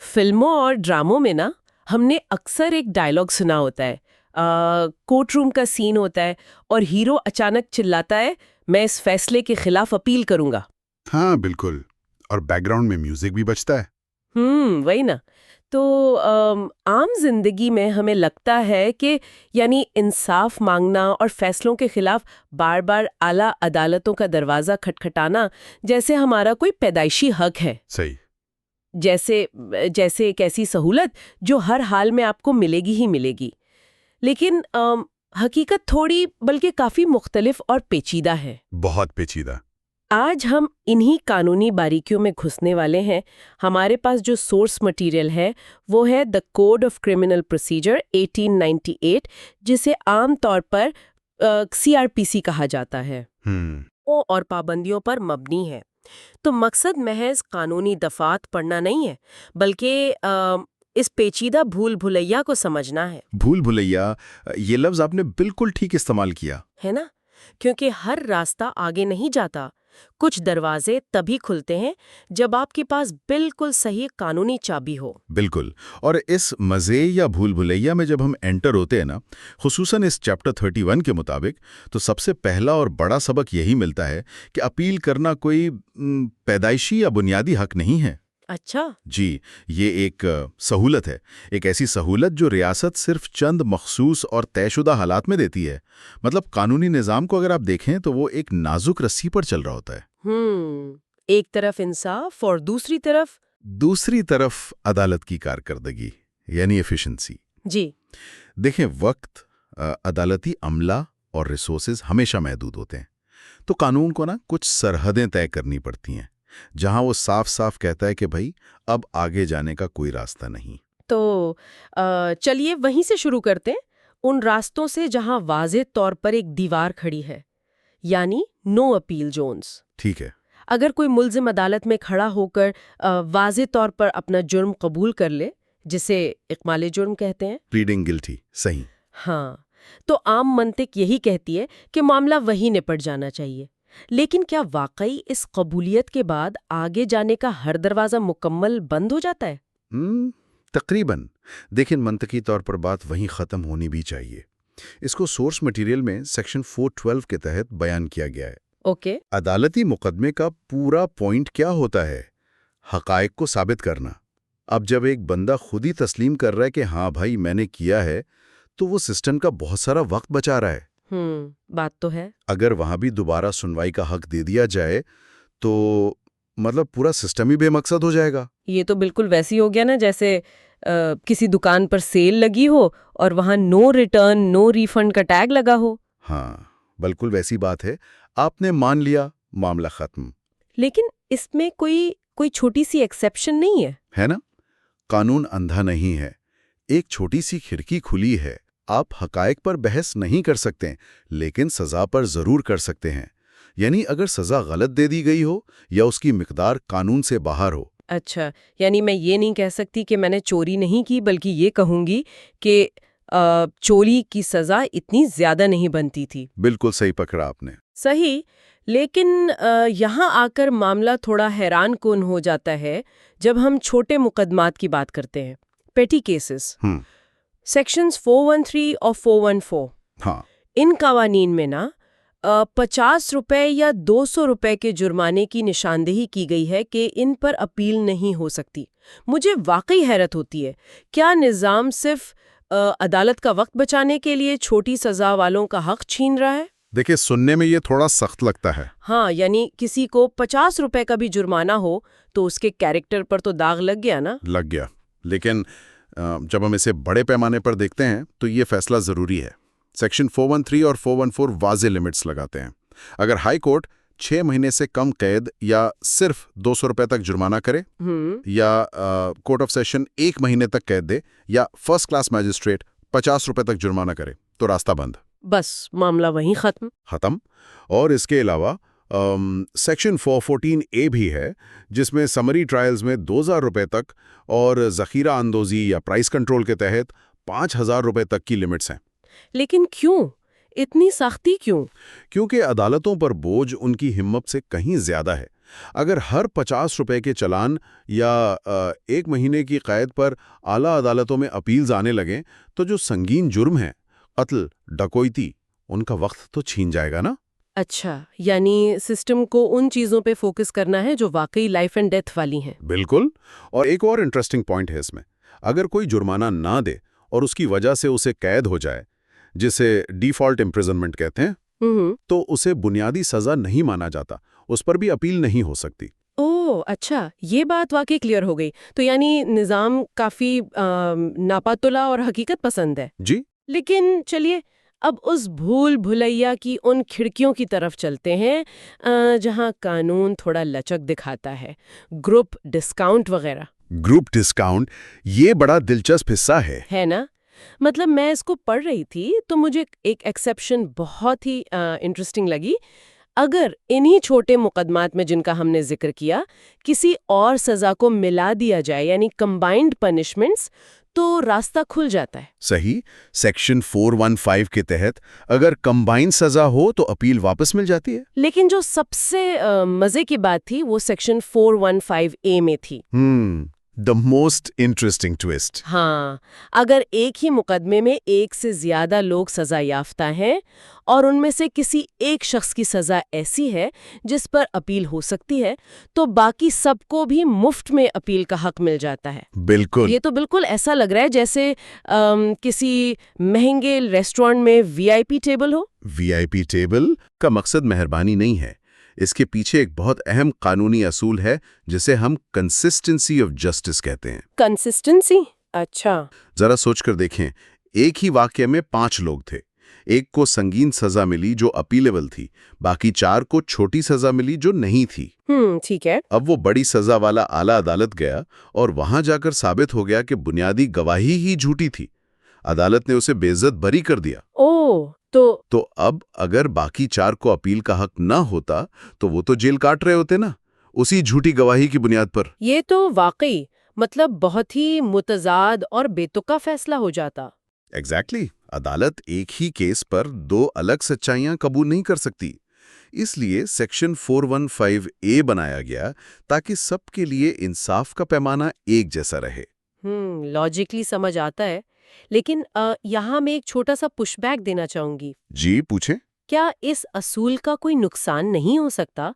فلموں اور ڈراموں میں نا ہم نے اکثر ایک ڈائلاگ سنا ہوتا ہے، کورٹ روم کا سین ہوتا ہے اور ہیرو اچانک چلاتا ہے میں اس فیصلے کے خلاف اپیل کروں گا۔ ہاں بالکل، اور بیک گراؤنڈ میں میوزک بھی بجتا ہے۔ وہی نا۔ تو عام زندگی میں ہمیں لگتا ہے کہ یعنی انصاف مانگنا اور فیصلوں کے خلاف بار بار اعلیٰ عدالتوں کا دروازہ کھٹکھٹانا جیسے ہمارا کوئی پیدائشی حق ہے، صحیح۔ جیسے ایک ایسی سہولت جو ہر حال میں آپ کو ملے گی ہی ملے گی۔ لیکن حقیقت تھوڑی بلکہ کافی مختلف اور پیچیدہ ہے۔ بہت پیچیدہ۔ آج ہم انہی قانونی باریکیوں میں گھسنے والے ہیں۔ ہمارے پاس جو سورس مٹیریل ہے وہ ہے the code of criminal procedure 1898، جسے عام طور پر CRPC کہا جاتا ہے، اور پابندیوں پر مبنی ہے۔ تو مقصد محض قانونی دفعات پڑھنا نہیں ہے، بلکہ اس پیچیدہ بھول بھلیا کو سمجھنا ہے۔ بھول بھلیا، یہ لفظ آپ نے بالکل ٹھیک استعمال کیا ہے نا؟ کیونکہ ہر راستہ آگے نہیں جاتا۔ کچھ دروازے تبھی کھلتے ہیں جب آپ کے پاس بالکل صحیح قانونی چابی ہو۔ بالکل۔ اور اس مزے یا بھول بھلیا میں جب ہم انٹر ہوتے ہیں نا، خصوصاً اس چیپٹر 31 کے مطابق، تو سب سے پہلا اور بڑا سبق یہی ملتا ہے کہ اپیل کرنا کوئی پیدائشی یا بنیادی حق نہیں ہے۔ اچھا جی، یہ ایک سہولت ہے، ایک ایسی سہولت جو ریاست صرف چند مخصوص اور طے شدہ حالات میں دیتی ہے۔ مطلب قانونی نظام کو اگر آپ دیکھیں تو وہ ایک نازک رسی پر چل رہا ہوتا ہے۔ ایک طرف انصاف اور دوسری طرف عدالت کی کارکردگی یعنی ایفیشنسی۔ جی دیکھیں، وقت، عدالتی عملہ اور ریسورسز ہمیشہ محدود ہوتے ہیں، تو قانون کو نا کچھ سرحدیں طے کرنی پڑتی ہیں جہاں وہ صاف صاف کہتا ہے کہ بھائی اب آگے جانے کا کوئی راستہ نہیں۔ تو چلیے وہیں سے شروع کرتے ہیں، ان راستوں سے جہاں واضح طور پر ایک دیوار کھڑی ہے، یعنی نو اپیل زونز۔ ٹھیک ہے۔ اگر کوئی ملزم عدالت میں کھڑا ہو کر واضح طور پر اپنا جرم قبول کر لے، جسے اقمال جرم کہتے ہیں، پلیڈنگ گلٹی، صحیح۔ ہاں، تو عام منطق یہی کہتی ہے کہ معاملہ وہی نپٹ جانا چاہیے۔ لیکن کیا واقعی اس قبولیت کے بعد آگے جانے کا ہر دروازہ مکمل بند ہو جاتا ہے؟ تقریباً۔ دیکھیں، منطقی طور پر بات وہیں ختم ہونی بھی چاہیے۔ اس کو سورس مٹیریل میں سیکشن 412 کے تحت بیان کیا گیا ہے۔ اوکے۔ عدالتی مقدمے کا پورا پوائنٹ کیا ہوتا ہے؟ حقائق کو ثابت کرنا۔ اب جب ایک بندہ خود ہی تسلیم کر رہا ہے کہ ہاں بھائی میں نے کیا ہے، تو وہ سسٹم کا بہت سارا وقت بچا رہا ہے۔ بات تو ہے۔ اگر وہاں بھی دوبارہ سنوائی کا حق دے دیا جائے تو مطلب پورا سسٹم ہی بے مقصد ہو جائے گا۔ یہ تو بالکل ویسی ہو گیا نا جیسے کسی دکان پر سیل لگی ہو اور وہاں نو ریٹرن نو ریفنڈ کا ٹیگ لگا ہو۔ ہاں بالکل ویسی بات ہے، آپ نے مان لیا، معاملہ ختم۔ لیکن اس میں کوئی چھوٹی سی ایکسیپشن نہیں ہے؟ ہے نا، قانون اندھا نہیں ہے، ایک چھوٹی سی کھڑکی کھلی ہے۔ آپ حقائق پر بحث نہیں کر سکتے لیکن سزا پر ضرور کر سکتے ہیں۔ یعنی اگر سزا غلط دے دی گئی ہو یا اس کی مقدار قانون سے باہر ہو۔ اچھا، یعنی میں یہ نہیں کہہ سکتی کہ میں نے چوری نہیں کی، بلکہ یہ کہوں گی کہ چوری کی سزا اتنی زیادہ نہیں بنتی تھی۔ بالکل صحیح پکڑا آپ نے۔ صحیح، لیکن یہاں آ کر معاملہ تھوڑا حیران کن ہو جاتا ہے جب ہم چھوٹے مقدمات کی بات کرتے ہیں، پیٹی کیسز، سیکشنز 413 اور 414۔ ہاں، ان قوانین میں نا 50 روپے یا 200 روپے کے جرمانے کی نشاندہی کی گئی ہے کہ ان پر اپیل نہیں ہو سکتی۔ مجھے واقعی حیرت ہوتی ہے، کیا نظام صرف عدالت کا وقت بچانے کے لیے چھوٹی سزا والوں کا حق چھین رہا ہے؟ دیکھیں، سننے میں یہ تھوڑا سخت لگتا ہے۔ ہاں، یعنی کسی کو 50 روپے کا بھی جرمانہ ہو تو اس کے کیریکٹر پر تو داغ لگ گیا نا؟ لگ گیا، لیکن جب ہم اسے بڑے پیمانے پر دیکھتے ہیں تو یہ فیصلہ ضروری ہے۔ سیکشن 413 اور 414 واضح لمٹس لگاتے ہیں۔ اگر ہائی کورٹ 6 مہینے سے کم قید یا صرف 200 روپے تک جرمانہ کرے، یا کورٹ آف سیشن 1 مہینے تک قید دے، یا فرسٹ کلاس میجسٹریٹ 50 روپے تک جرمانہ کرے، تو راستہ بند۔ بس معاملہ وہیں ختم۔ اور اس کے علاوہ سیکشن 414A بھی ہے، جس میں سمری ٹرائلز میں 2000 روپے تک اور ذخیرہ اندوزی یا پرائس کنٹرول کے تحت 5000 روپے تک کی لمٹس ہیں۔ لیکن کیوں اتنی سختی کیوں؟ کیونکہ عدالتوں پر بوجھ ان کی ہمت سے کہیں زیادہ ہے۔ اگر ہر 50 روپے کے چلان یا 1 مہینے کی قید پر اعلیٰ عدالتوں میں اپیلز آنے لگیں تو جو سنگین جرم ہیں، قتل، ڈکیتی، ان کا وقت تو چھین جائے گا نا؟ اچھا، یعنی سسٹم کو ان چیزوں پہ فوکس کرنا ہے جو واقعی لائف اینڈ ڈیتھ والی ہیں۔ بالکل۔ اور ایک اور انٹرسٹنگ پوائنٹ ہے اس میں، اگر کوئی جرمانہ نہ دے اور اس کی وجہ سے اسے قید ہو جائے، جسے ڈیفالٹ امپریزنمنٹ کہتے ہیں، تو اسے بنیادی سزا نہیں مانا جاتا، اس پر بھی اپیل نہیں ہو سکتی۔ اوہ اچھا، یہ بات واقعی کلیئر ہو گئی۔ تو یعنی نظام کافی ناپاتلا اور حقیقت پسند ہے۔ جی۔ لیکن چلیے اب اس بھول بھلیا کی ان کھڑکیوں کی طرف چلتے ہیں جہاں قانون تھوڑا لچک دکھاتا ہے، گروپ ڈسکاؤنٹ وغیرہ۔ گروپ ڈسکاؤنٹ، یہ بڑا دلچسپ حصہ ہے نا؟ مطلب میں اس کو پڑھ رہی تھی تو مجھے ایک ایکسیپشن بہت ہی انٹرسٹنگ لگی۔ اگر انہی چھوٹے مقدمات میں جن کا ہم نے ذکر کیا کسی اور سزا کو ملا دیا جائے، یعنی کمبائنڈ پنشمنٹس، تو راستہ کھل جاتا ہے۔ صحیح۔ سیکشن 415 کے تحت اگر کمبائن سزا ہو تو اپیل واپس مل جاتی ہے۔ لیکن جو سب سے مزے کی بات تھی وہ سیکشن 415A میں تھی۔ The most interesting twist۔ ہاں، اگر ایک ہی مقدمے میں ایک سے زیادہ لوگ سزا یافتہ ہیں اور ان میں سے کسی ایک شخص کی سزا ایسی ہے جس پر اپیل ہو سکتی ہے، تو باقی سب کو بھی مفت میں اپیل کا حق مل جاتا ہے۔ بالکل۔ یہ تو بالکل ایسا لگ رہا ہے جیسے کسی مہنگے ریسٹورانٹ میں VIP ٹیبل ہو۔ VIP ٹیبل کا مقصد مہربانی نہیں ہے، اس کے پیچھے ایک بہت اہم قانونی اصول ہے جسے ہم کنسسٹنسی آف جسٹس کہتے ہیں۔ کنسسٹنسی؟ اچھا۔ ذرا سوچ کر دیکھیں، ایک ہی واقعے میں 5 لوگ تھے، ایک کو سنگین سزا ملی جو اپیلیبل تھی، باقی 4 کو چھوٹی سزا ملی جو نہیں تھی۔ ٹھیک ہے۔ اب وہ بڑی سزا والا اعلیٰ عدالت گیا اور وہاں جا کر ثابت ہو گیا کہ بنیادی گواہی ہی جھوٹی تھی، عدالت نے اسے بے عزت بری کر دیا۔ تو اب اگر باقی 4 کو اپیل کا حق نہ ہوتا تو وہ تو جیل کاٹ رہے ہوتے نا، اسی جھوٹی گواہی کی بنیاد پر۔ یہ تو واقعی مطلب بہت ہی متضاد اور بے تکا فیصلہ ہو جاتا۔ ایگزیکٹلی۔ عدالت ایک ہی کیس پر 2 الگ سچائیاں قبول نہیں کر سکتی، اس لیے سیکشن 415A بنایا گیا تاکہ سب کے لیے انصاف کا پیمانہ ایک جیسا رہے۔ لاجیکلی سمجھ آتا ہے، لیکن یہاں میں ایک چھوٹا سا پش بیک دینا چاہوں گی۔ جی پوچھیں۔ کیا اس اصول کا کوئی نقصان نہیں ہو سکتا؟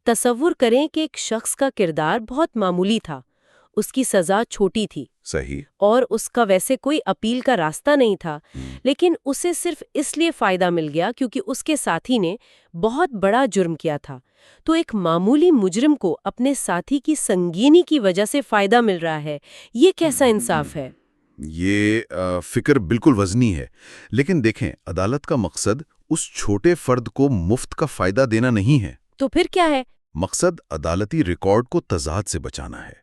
تصور کریں کہ ایک شخص کا کردار بہت معمولی تھا، اس کی سزا چھوٹی تھی، صحیح، اور اس کا ویسے کوئی اپیل کا راستہ نہیں تھا، لیکن اسے صرف اس لیے فائدہ مل گیا کیونکہ اس کے ساتھی نے بہت بڑا جرم کیا تھا۔ تو ایک معمولی مجرم کو اپنے ساتھی کی سنگینی کی وجہ سے فائدہ مل رہا ہے، یہ کیسا انصاف ہے؟ یہ فکر بالکل وزنی ہے، لیکن دیکھیں، عدالت کا مقصد اس چھوٹے فرد کو مفت کا فائدہ دینا نہیں ہے۔ تو پھر کیا ہے؟ مقصد عدالتی ریکارڈ کو تضاد سے بچانا ہے۔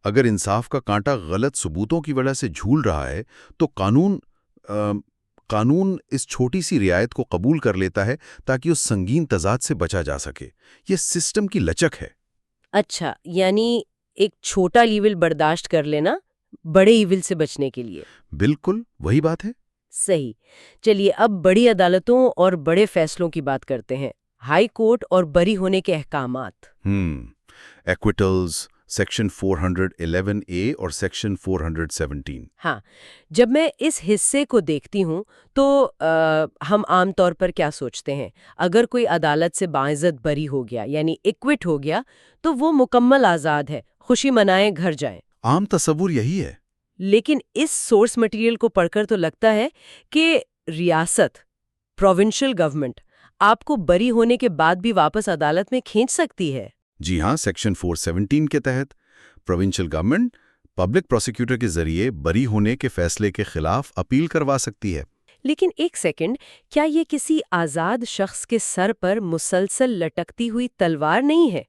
اگر انصاف کا کانٹا غلط ثبوتوں کی وجہ سے جھول رہا ہے تو قانون اس چھوٹی سی رعایت کو قبول کر لیتا ہے تاکہ اس سنگین تضاد سے بچا جا سکے۔ یہ سسٹم کی لچک ہے۔ اچھا، یعنی ایک چھوٹا لیول برداشت کر لینا بڑے ایول سے بچنے کے لیے۔ بالکل وہی بات ہے۔ صحیح۔ چلیے اب بڑی عدالتوں اور بڑے فیصلوں کی بات کرتے ہیں، ہائی کورٹ اور بری ہونے کے احکامات۔ ایکویٹلز، سیکشن 411A اور سیکشن 417۔ ہاں، جب میں اس حصے کو دیکھتی ہوں تو ہم عام طور پر کیا سوچتے ہیں؟ اگر کوئی عدالت سے باعزت بری ہو گیا، یعنی ایکوٹ ہو گیا، تو وہ مکمل آزاد ہے، خوشی منائیں، گھر جائیں۔ عام تصور یہی ہے۔ لیکن اس سورس مٹیریل کو پڑھ کر تو لگتا ہے کہ ریاست، پروونشل گورنمنٹ، آپ کو بری ہونے کے بعد بھی واپس عدالت میں کھینچ سکتی ہے۔ جی ہاں، سیکشن 417 کے تحت پروونشل گورنمنٹ پبلک پروسیکیوٹر کے ذریعے بری ہونے کے فیصلے کے خلاف اپیل کروا سکتی ہے۔ لیکن ایک سیکنڈ، کیا یہ کسی آزاد شخص کے سر پر مسلسل لٹکتی ہوئی تلوار نہیں ہے؟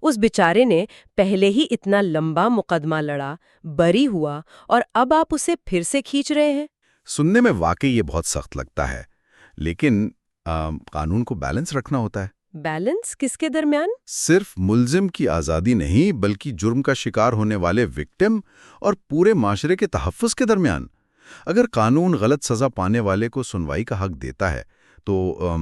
اس بیچارے نے پہلے ہی اتنا لمبا مقدمہ لڑا، بری ہوا، اور اب آپ اسے پھر سے کھینچ رہے ہیں۔ سننے میں واقعی یہ بہت سخت لگتا ہے، لیکن قانون کو بیلنس رکھنا ہوتا ہے۔ بیلنس کس کے درمیان؟ صرف ملزم کی آزادی نہیں، بلکہ جرم کا شکار ہونے والے وکٹم اور پورے معاشرے کے تحفظ کے درمیان۔ اگر قانون غلط سزا پانے والے کو سنوائی کا حق دیتا ہے تو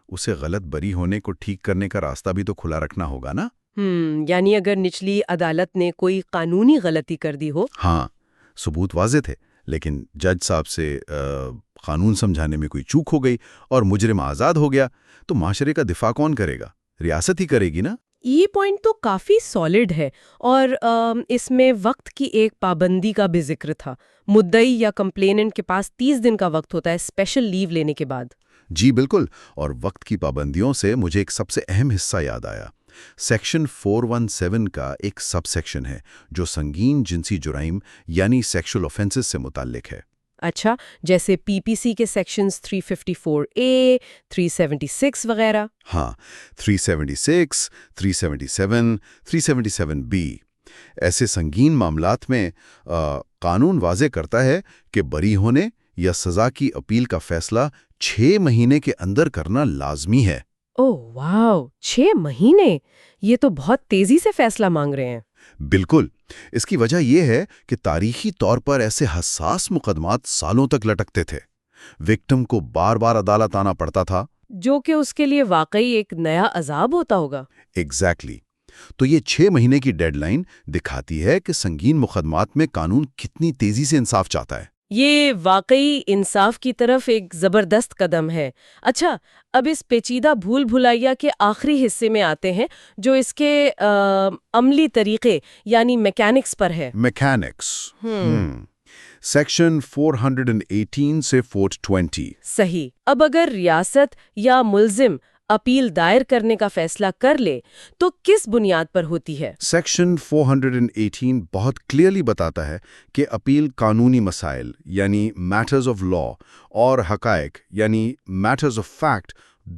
اسے غلط بری ہونے کو ٹھیک کرنے کا راستہ بھی تو کھلا رکھنا ہوگا نا۔ یعنی اگر نچلی عدالت نے کوئی قانونی غلطی کر دی ہو۔ ہاں، ثبوت واضح تھے، لیکن جج صاحب سے قانون سمجھانے میں کوئی چوک ہو گئی اور مجرم آزاد ہو گیا، تو معاشرے کا دفاع کون کرے گا؟ ریاست ہی کرے گی نا۔ یہ پوائنٹ تو کافی سالڈ ہے، اور اس میں وقت کی ایک پابندی کا بھی ذکر تھا۔ مدعی یا کمپلیننٹ کے پاس 30 دن کا وقت ہوتا ہے اسپیشل لیو لینے کے بعد۔ جی بالکل، اور وقت کی پابندیوں سے مجھے ایک سب سے اہم حصہ یاد آیا۔ سیکشن 417 کا ایک سب سیکشن ہے جو سنگین جنسی جرائم یعنی سیکشل آفینسز سے متعلق ہے۔ اچھا، جیسے پی پی سی کے سیکشنز 354A، 376 وغیرہ۔ ہاں، 376، 377، 377B ایسے سنگین معاملات میں قانون واضح کرتا ہے کہ بری ہونے یا سزا کی اپیل کا فیصلہ 6 مہینے کے اندر کرنا لازمی ہے۔ اوہ واو، 6 مہینے! یہ تو بہت تیزی سے فیصلہ مانگ رہے ہیں۔ بالکل، اس کی وجہ یہ ہے کہ تاریخی طور پر ایسے حساس مقدمات سالوں تک لٹکتے تھے۔ وکٹم کو بار بار عدالت آنا پڑتا تھا، جو کہ اس کے لیے واقعی ایک نیا عذاب ہوتا ہوگا۔ ایگزیکٹلی۔ تو یہ 6 مہینے کی ڈیڈ لائن دکھاتی ہے کہ سنگین مقدمات میں قانون کتنی تیزی سے انصاف چاہتا ہے۔ یہ واقعی انصاف کی طرف ایک زبردست قدم ہے۔ اچھا، اب اس پیچیدہ بھول بھلائیا کے آخری حصے میں آتے ہیں، جو اس کے عملی طریقے یعنی میکینکس پر ہے۔ میکینکس سیکشن 418 سے 420۔ صحیح۔ اب اگر ریاست یا ملزم اپیل دائر کرنے کا فیصلہ کر لے تو کس بنیاد پر ہوتی ہے؟ سیکشن 418 بہت کلیئرلی بتاتا ہے کہ اپیل قانونی مسائل یعنی میٹرز آف لا اور حقائق یعنی میٹرز آف فیکٹ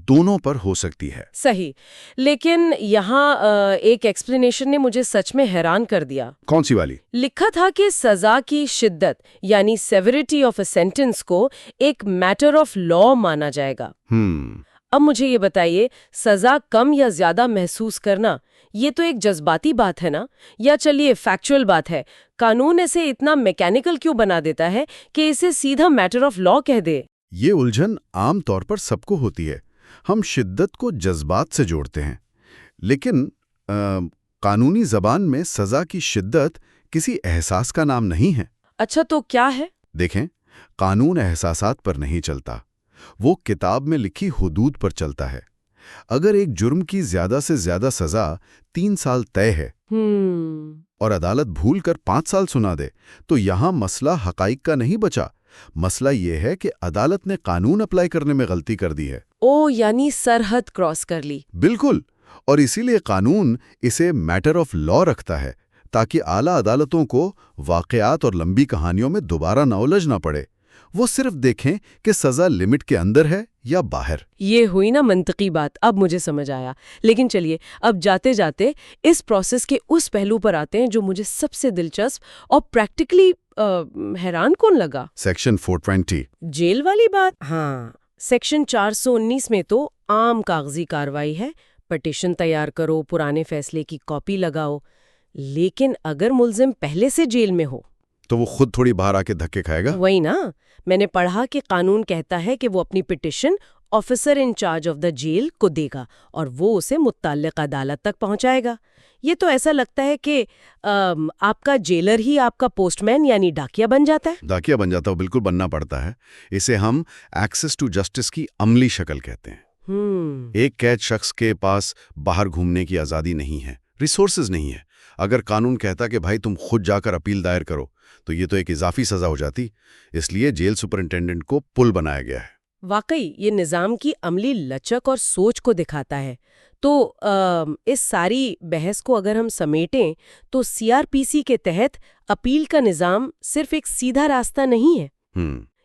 دونوں پر ہو سکتی ہے۔ صحیح، لیکن یہاں ایک ایکسپلینیشن نے مجھے سچ میں حیران کر دیا۔ کون سی والی؟ لکھا تھا کہ سزا کی شدت یعنی سیوریٹی آف اے سینٹنس کو ایک میٹر آف لا مانا جائے گا۔ اب مجھے یہ بتائیے، سزا کم یا زیادہ محسوس کرنا یہ تو ایک جذباتی بات ہے نا، یا چلیے فیکچوئل بات ہے؟ قانون اسے اتنا میکینیکل کیوں بنا دیتا ہے کہ اسے سیدھا میٹر آف لا کہہ دے؟ یہ الجھن عام طور پر سب کو ہوتی ہے۔ ہم شدت کو جذبات سے جوڑتے ہیں، لیکن قانونی زبان میں سزا کی شدت کسی احساس کا نام نہیں ہے۔ اچھا، تو کیا ہے؟ دیکھیں، قانون احساسات پر نہیں چلتا، وہ کتاب میں لکھی حدود پر چلتا ہے۔ اگر ایک جرم کی زیادہ سے زیادہ سزا 3 سال طے ہے اور عدالت بھول کر 5 سال سنا دے تو یہاں مسئلہ حقائق کا نہیں بچا، مسئلہ یہ ہے کہ عدالت نے قانون اپلائی کرنے میں غلطی کر دی ہے۔ یعنی سرحد کراس کر لی۔ بالکل، اور اسی لیے قانون اسے میٹر آف لا رکھتا ہے تاکہ اعلیٰ عدالتوں کو واقعات اور لمبی کہانیوں میں دوبارہ نہ الجھنا پڑے۔ وہ صرف دیکھیں کہ سزا لمٹ کے اندر ہے یا باہر۔ یہ ہوئی نا منطقی بات، اب مجھے سمجھ آیا۔ لیکن چلیے اب جاتے جاتے اس پروسیس کے اس پہلو پر آتے ہیں جو مجھے سب سے دلچسپ اور پریکٹیکلی حیران کون لگا۔ سیکشن 420 جیل والی بات۔ ہاں، سیکشن 419 میں تو عام کاغذی کاروائی ہے، پٹیشن تیار کرو، پرانے فیصلے کی کاپی لگاؤ۔ لیکن اگر ملزم پہلے سے جیل میں ہو تو وہ خود تھوڑی باہر آ کے دھکے کھائے گا۔ وہی نا، میں نے پڑھا کہ قانون کہتا ہے کہ وہ اپنی petition officer in charge of the jail کو دے گا اور وہ اسے متعلق عدالت تک پہنچائے گا۔ یہ تو ایسا لگتا ہے کہ آپ کا جیلر ہی آپ کا پوسٹ مین یعنی ڈاکیا بن جاتا ہے۔ ڈاکیا بن جاتا ہے، بالکل بننا پڑتا ہے۔ اسے ہم ایکسیس ٹو جسٹس کی عملی شکل کہتے ہیں۔ ایک قید شخص کے پاس باہر گھومنے کی آزادی نہیں ہے، ریسورسز نہیں ہے۔ اگر قانون کہتا کہ بھائی تم خود جا کر اپیل دائر کرو تو یہ تو ایک اضافی سزا ہو جاتی، اس لیے جیل سپرنٹینڈنٹ کو پل بنایا گیا ہے۔ واقعی یہ نظام کی عملی لچک اور سوچ کو دکھاتا ہے۔ تو اس ساری بحث کو اگر ہم سمیٹیں تو CRPC کے تحت اپیل کا نظام صرف ایک سیدھا راستہ نہیں ہے۔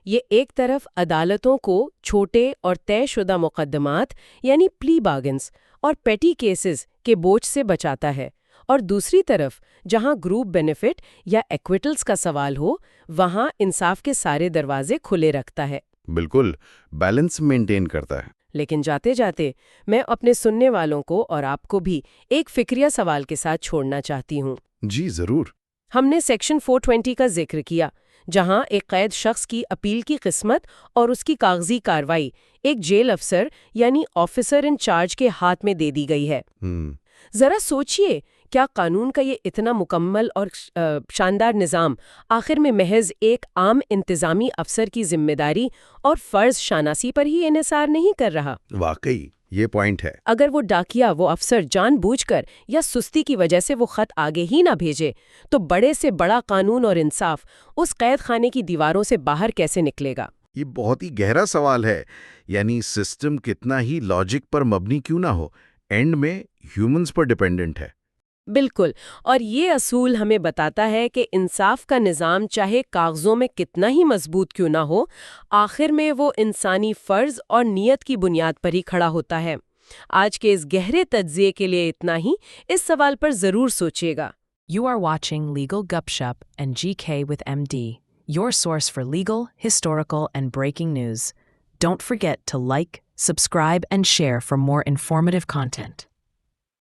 یہ ایک طرف عدالتوں کو چھوٹے اور طے شدہ مقدمات یعنی پلی بارگنز اور پیٹی کیسز کے بوجھ سے بچاتا ہے، اور دوسری طرف جہاں گروپ بینیفٹ یا ایکویٹلز کا سوال ہو وہاں انصاف کے سارے دروازے کھلے رکھتا ہے۔ بالکل، بیلنس مینٹین کرتا ہے۔ لیکن جاتے جاتے میں اپنے سننے والوں کو اور آپ کو بھی ایک فکریہ سوال کے ساتھ چھوڑنا چاہتی ہوں۔ جی ضرور۔ ہم نے سیکشن 420 کا ذکر کیا، جہاں ایک قید شخص کی اپیل کی قسمت اور اس کی کاغذی کارروائی ایک جیل افسر یعنی آفیسر انچارج کے ہاتھ میں دے دی گئی ہے۔ ذرا سوچئے، کیا قانون کا یہ اتنا مکمل اور شاندار نظام آخر میں محض ایک عام انتظامی افسر کی ذمہ داری اور فرض شناسی پر ہی انحصار نہیں کر رہا؟ واقعی یہ پوائنٹ ہے۔ اگر وہ ڈاکیا، وہ افسر جان بوجھ کر یا سستی کی وجہ سے وہ خط آگے ہی نہ بھیجے تو بڑے سے بڑا قانون اور انصاف اس قید خانے کی دیواروں سے باہر کیسے نکلے گا؟ یہ بہت ہی گہرا سوال ہے، یعنی سسٹم کتنا ہی لاجک پر مبنی کیوں نہ ہو، اینڈ میں ہیومنز پر ڈیپینڈنٹ ہے۔ بالکل، اور یہ اصول ہمیں بتاتا ہے کہ انصاف کا نظام چاہے کاغذوں میں کتنا ہی مضبوط کیوں نہ ہو، آخر میں وہ انسانی فرض اور نیت کی بنیاد پر ہی کھڑا ہوتا ہے۔ آج کے اس گہرے تجزیے کے لیے اتنا ہی، اس سوال پر ضرور سوچیے گا۔ You are watching Legal Gupshup and GK with MD, your source for legal, historical, and breaking news. Don't forget to like, subscribe, and share for more informative content.